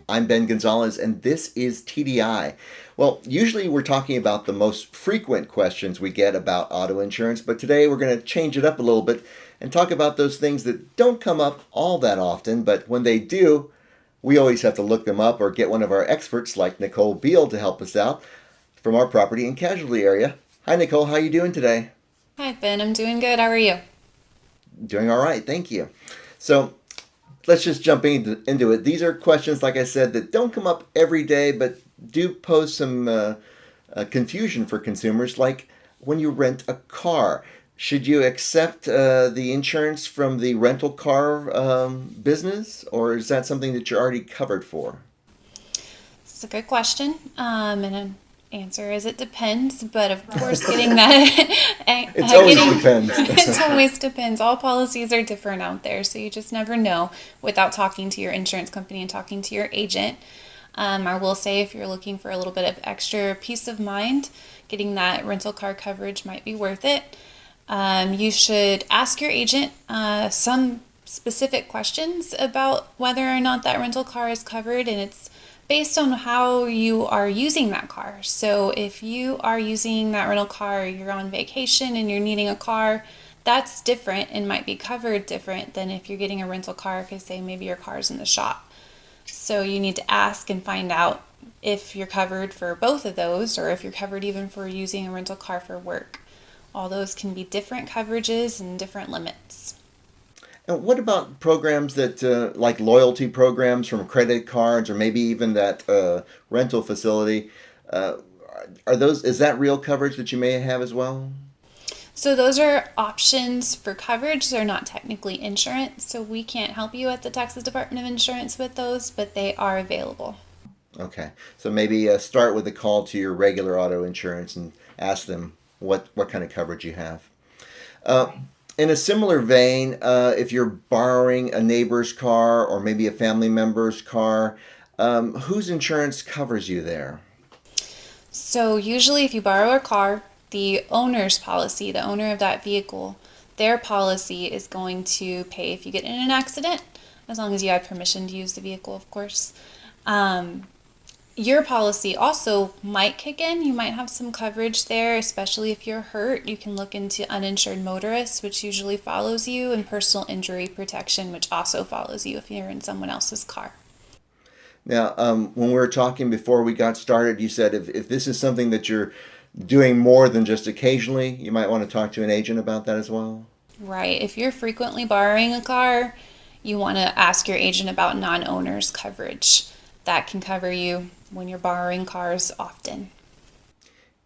I'm Ben Gonzalez, and this is TDI. Well, usually we're talking about the most frequent questions we get about auto insurance, but today we're going to change it up a little bit and talk about those things that don't come up all that often, but when they do, we always have to look them up or get one of our experts like Nicole Beal to help us out from our property and casualty area. Hi, Nicole. How are you doing today? Hi, Ben. I'm doing good. How are you? Doing all right. Thank you. So, let's just jump into it. These are questions, like I said, that don't come up every day, but do pose some confusion for consumers. Like when you rent a car, should you accept the insurance from the rental car business, or is that something that you're already covered for? It's a good question. And an answer is it depends, but of course, getting that. It always depends. It always depends. All policies are different out there, so you just never know without talking to your insurance company and talking to your agent. I will say if you're looking for a little bit of extra peace of mind, getting that rental car coverage might be worth it. You should ask your agent some specific questions about whether or not that rental car is covered, and it's based on how you are using that car. So if you are using that rental car, you're on vacation and you're needing a car, that's different and might be covered different than if you're getting a rental car because say maybe your car's in the shop. So you need to ask and find out if you're covered for both of those or if you're covered even for using a rental car for work. All those can be different coverages and different limits. And what about programs that, like loyalty programs from credit cards, or maybe even that rental facility? Uh, are those? Is that real coverage that you may have as well? So those are options for coverage. They're not technically insurance, so we can't help you at the Texas Department of Insurance with those, but they are available. Okay, so maybe start with a call to your regular auto insurance and ask them what kind of coverage you have. Uh, in a similar vein, if you're borrowing a neighbor's car or maybe a family member's car, whose insurance covers you there? So usually if you borrow a car, the owner's policy, the owner of that vehicle, their policy is going to pay if you get in an accident, as long as you have permission to use the vehicle, of course. Um, Your policy also might kick in. You might have some coverage there, especially if you're hurt. You can look into uninsured motorists, which usually follows you, and personal injury protection, which also follows you if you're in someone else's car. Now, when we were talking before we got started, you said if this is something that you're doing more than just occasionally, you might want to talk to an agent about that as well. Right. If you're frequently borrowing a car, you want to ask your agent about non-owners coverage. That can cover you when you're borrowing cars often.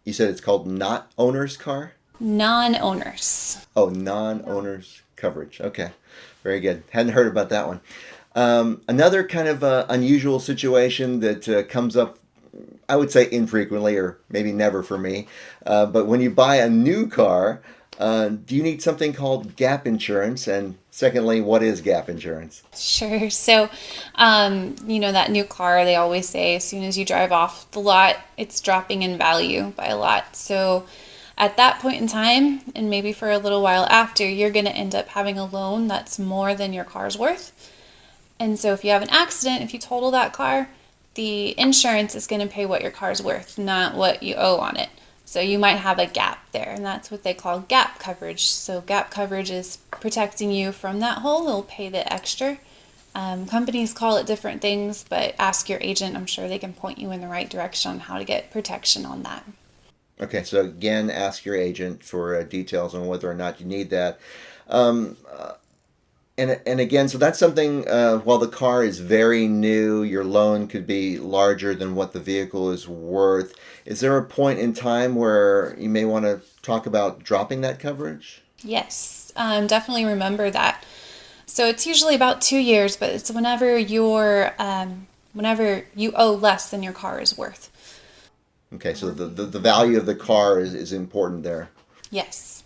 You said it's called not owner's car? Non-owners. Oh, non-owner's coverage. Okay, very good. Hadn't heard about that one. Another kind of unusual situation that comes up, I would say infrequently or maybe never for me, but when you buy a new car, do you need something called gap insurance? And secondly, what is gap insurance? Sure. So, that new car, they always say as soon as you drive off the lot, it's dropping in value by a lot. So, at that point in time, and maybe for a little while after, you're going to end up having a loan that's more than your car's worth. And so, if you have an accident, if you total that car, the insurance is going to pay what your car's worth, not what you owe on it. So you might have a gap there, and that's what they call gap coverage. So gap coverage is protecting you from that hole. They'll pay the extra. Companies call it different things, but ask your agent. I'm sure they can point you in the right direction on how to get protection on that. Okay, so again, ask your agent for details on whether or not you need that. Um, and again, so that's something, while the car is very new, your loan could be larger than what the vehicle is worth. Is there a point in time where you may want to talk about dropping that coverage? Yes, definitely remember that. So it's usually about 2 years, but it's whenever you owe less than your car is worth. Okay, so the value of the car is important there. Yes.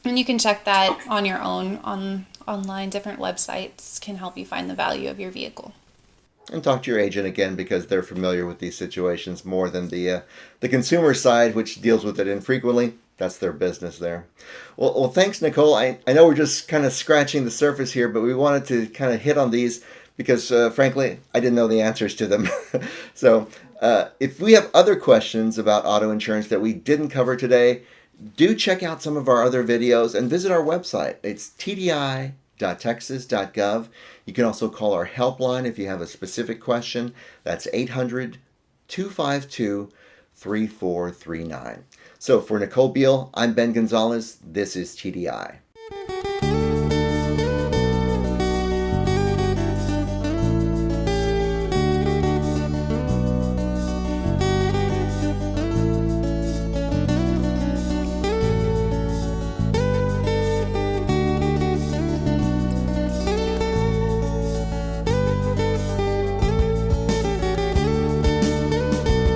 And you can check that on your own online. Different websites can help you find the value of your vehicle. And talk to your agent again because they're familiar with these situations more than the consumer side, which deals with it infrequently. That's their business there. Well, thanks, Nicole. I know we're just kind of scratching the surface here, but we wanted to kind of hit on these because, frankly, I didn't know the answers to them. So, if we have other questions about auto insurance that we didn't cover today, do check out some of our other videos and visit our website. It's tdi.texas.gov. You can also call our helpline if you have a specific question. That's 800-252-3439. So for Nicole Beal, I'm Ben Gonzalez. This is TDI.